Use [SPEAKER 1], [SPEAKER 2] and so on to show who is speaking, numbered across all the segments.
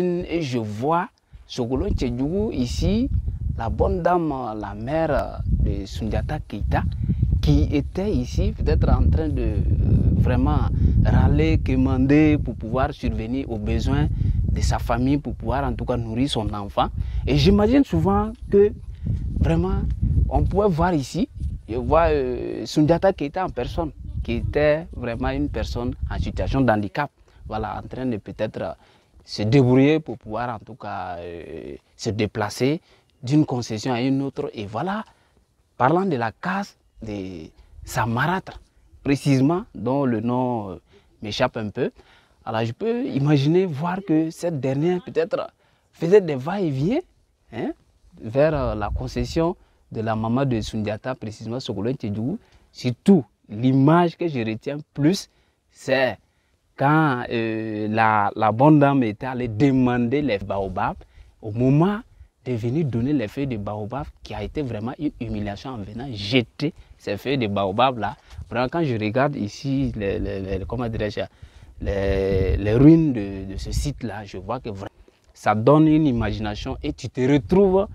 [SPEAKER 1] Et je vois Sogolon Tchedjougou ici, la bonne dame, la mère de Soundiata Keïta, qui était ici peut-être en train de vraiment râler, quémander pour pouvoir survenir aux besoins de sa famille, pour pouvoir en tout cas nourrir son enfant. Et j'imagine souvent que vraiment on pouvait voir ici, je vois Soundiata Keïta en personne, qui était vraiment une personne en situation de handicap, voilà, en train de peut-être se débrouiller pour pouvoir en tout cas se déplacer d'une concession à une autre. Et voilà, parlant de la case de Samaratra, précisément, dont le nom m'échappe un peu, alors je peux imaginer voir que cette dernière peut-être faisait des va-et-vient vers la concession de la maman de Soundiata, précisément Sogolon Tchedjougou. Surtout, l'image que je retiens plus, c'est quand la bonne dame était allée demander les baobabs, au moment de venir donner les feuilles de baobab, qui a été vraiment une humiliation en venant jeter ces feuilles de baobab là. Vraiment, quand je regarde ici comment dirais-je, les ruines de ce site là, je vois que vraiment, ça donne une imagination et tu te retrouves,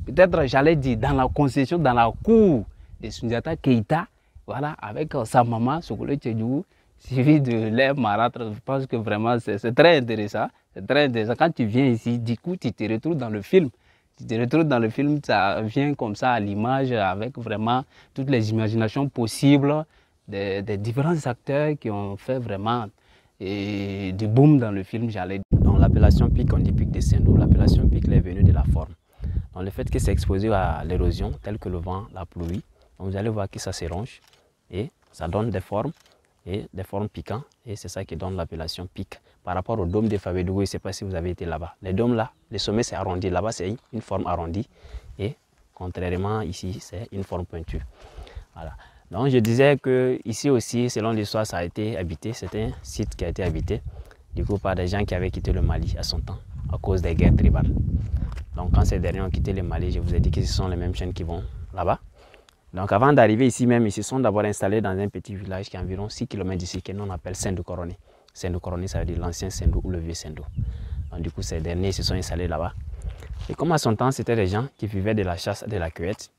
[SPEAKER 1] peut-être j'allais dire, dans la concession, dans la cour de Soundiata Keïta, voilà, avec sa maman, Sogolon Tchedjougou, suivi de l'air marâtre. Je pense que vraiment c'est très intéressant. C'est très intéressant. Quand tu viens ici, du coup, tu te retrouves dans le film. Tu te retrouves dans le film, ça vient comme ça à l'image, avec vraiment toutes les imaginations possibles des différents acteurs qui ont fait vraiment du boom dans le film, j'allais dire.
[SPEAKER 2] Dans l'appellation pic, on dit pic de Sendou. L'appellation pic est venue de la forme. Donc le fait que c'est exposé à l'érosion, tel que le vent, la pluie, donc vous allez voir que ça s'éronge et ça donne des formes piquantes, et c'est ça qui donne l'appellation pic. Par rapport au dôme de Fabédougou, je ne sais pas si vous avez été là-bas. Les dômes là, le sommet c'est arrondi, là-bas c'est une forme arrondie, et contrairement ici, c'est une forme pointue. Voilà. Donc je disais que ici aussi, selon l'histoire, ça a été habité, c'est un site qui a été habité, du coup par des gens qui avaient quitté le Mali à son temps, à cause des guerres tribales. Donc quand ces derniers ont quitté le Mali, je vous ai dit que ce sont les mêmes chaînes qui vont là-bas. Donc avant d'arriver ici même, ils se sont d'abord installés dans un petit village qui est environ 6 km d'ici, que nous on appelle Sendou-Koroné. Sendou-Koroné, ça veut dire l'ancien Sendou ou le vieux Sendou. Donc du coup, ces derniers se sont installés là-bas. Et comme à son temps, c'était des gens qui vivaient de la chasse et de la cueillette.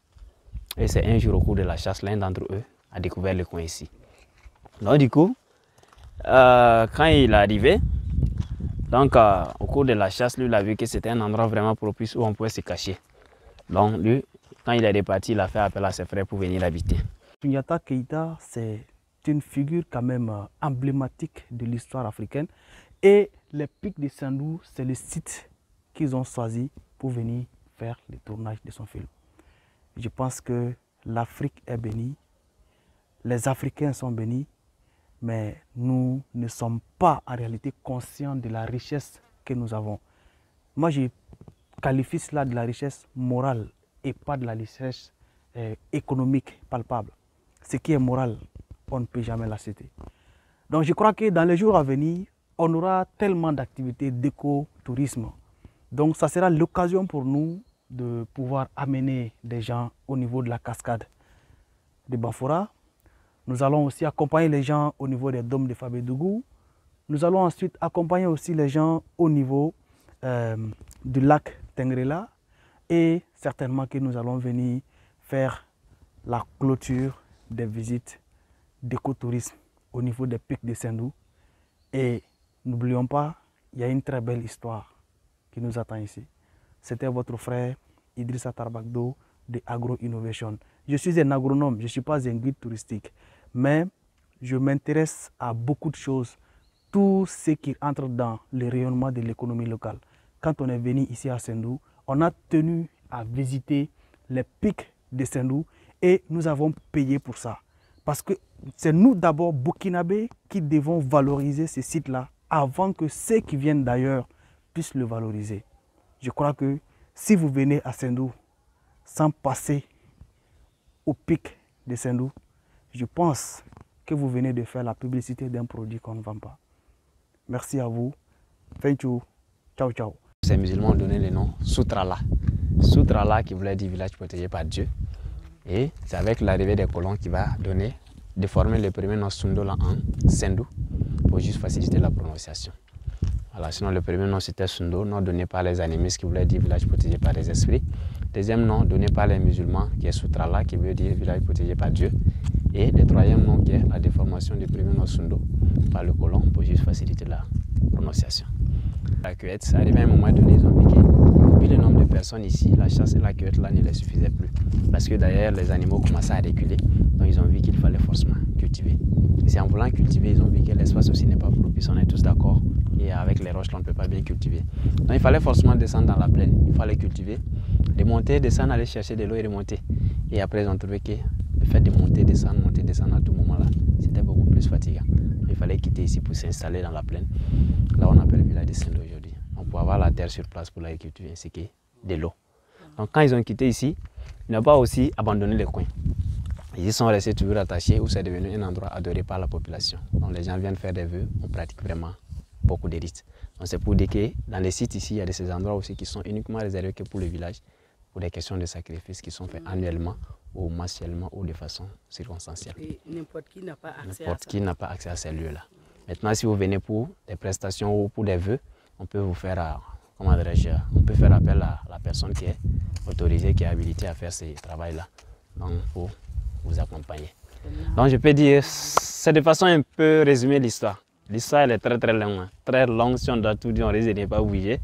[SPEAKER 2] Et c'est un jour au cours de la chasse, l'un d'entre eux a découvert le coin ici. Donc du coup, quand il est arrivé, donc au cours de la chasse, lui il a vu que c'était un endroit vraiment propice où on pouvait se cacher. Donc lui, quand il est reparti, il a fait appel à ses frères pour venir habiter.
[SPEAKER 3] Soundiata Keïta, c'est une figure quand même emblématique de l'histoire africaine. Et les pics de Sendou, c'est le site qu'ils ont choisi pour venir faire le tournage de son film. Je pense que l'Afrique est bénie, les Africains sont bénis, mais nous ne sommes pas en réalité conscients de la richesse que nous avons. Moi, je qualifie cela de la richesse morale et pas de la richesse économique palpable. Ce qui est moral, on ne peut jamais l'accepter. Donc je crois que dans les jours à venir, on aura tellement d'activités d'écotourisme. Donc ça sera l'occasion pour nous de pouvoir amener des gens au niveau de la cascade de Bafora. Nous allons aussi accompagner les gens au niveau des dômes de Fabédougou. Nous allons ensuite accompagner aussi les gens au niveau du lac Tengrela. Et certainement que nous allons venir faire la clôture des visites d'écotourisme au niveau des pics de Sendou. Et n'oublions pas, il y a une très belle histoire qui nous attend ici. C'était votre frère Idrissa Tarbakdo de Agro Innovation. Je suis un agronome, je ne suis pas un guide touristique, mais je m'intéresse à beaucoup de choses, tout ce qui entre dans le rayonnement de l'économie locale. Quand on est venu ici à Sendou, on a tenu à visiter les pics de Sendou et nous avons payé pour ça. Parce que c'est nous d'abord, Burkinabés, qui devons valoriser ces sites-là avant que ceux qui viennent d'ailleurs puissent le valoriser. Je crois que si vous venez à Sendou sans passer au pic de Sendou, je pense que vous venez de faire la publicité d'un produit qu'on ne vend pas. Merci à vous. Thank you. Ciao, ciao.
[SPEAKER 2] Ces musulmans ont donné le nom Soutrala. Soutrala qui voulait dire village protégé par Dieu. Et c'est avec l'arrivée des colons qui va donner, de former le premier nom Sundola en Sendou pour juste faciliter la prononciation. Voilà, sinon le premier nom c'était Sundo, nom donné par les animistes qui voulait dire village protégé par les esprits. Deuxième nom donné par les musulmans qui est Sutrala qui veut dire village protégé par Dieu. Et le troisième nom qui est la déformation du premier nom Sundo par le colon pour juste faciliter la prononciation. La cueillette, ça arrive à un moment donné, ils ont vu que vu le nombre de personnes ici, la chasse et la cueillette là ne les suffisaient plus. Parce que d'ailleurs les animaux commençaient à reculer, donc ils ont vu qu'il fallait forcément cultiver. Et c'est en voulant cultiver, ils ont vu que l'espace aussi n'est pas propice, on est tous d'accord. Et avec les roches là, on ne peut pas bien cultiver. Donc il fallait forcément descendre dans la plaine, il fallait cultiver, remonter, descendre, aller chercher de l'eau et remonter. Et après ils ont trouvé que le fait de monter, descendre à tout moment là, c'était beaucoup plus fatigant. Il fallait quitter ici pour s'installer dans la plaine. Là on appelle le village de Sendo aujourd'hui. Donc pour avoir la terre sur place pour l'agriculture ainsi que de l'eau. Donc quand ils ont quitté ici, ils n'ont pas aussi abandonné les coins. Ils y sont restés toujours attachés où c'est devenu un endroit adoré par la population. Donc les gens viennent faire des vœux, on pratique vraiment beaucoup de rites. Donc c'est pour dire que dans les sites ici, il y a de ces endroits aussi qui sont uniquement réservés que pour le village, pour des questions de sacrifices qui sont faits annuellement ou mensuellement ou de façon circonstancielle.
[SPEAKER 4] Et n'importe qui n'a pas accès à ça.
[SPEAKER 2] N'importe qui n'a pas accès à ces lieux-là. Maintenant, si vous venez pour des prestations ou pour des vœux, on peut vous faire, comment dirais-je, on peut faire appel à la personne qui est autorisée, qui est habilitée à faire ce travail-là, donc pour vous accompagner. Donc je peux dire, c'est de façon un peu résumée l'histoire. L'histoire elle est très longue. Très longue, si on doit tout dire, on risque de ne pas bouger.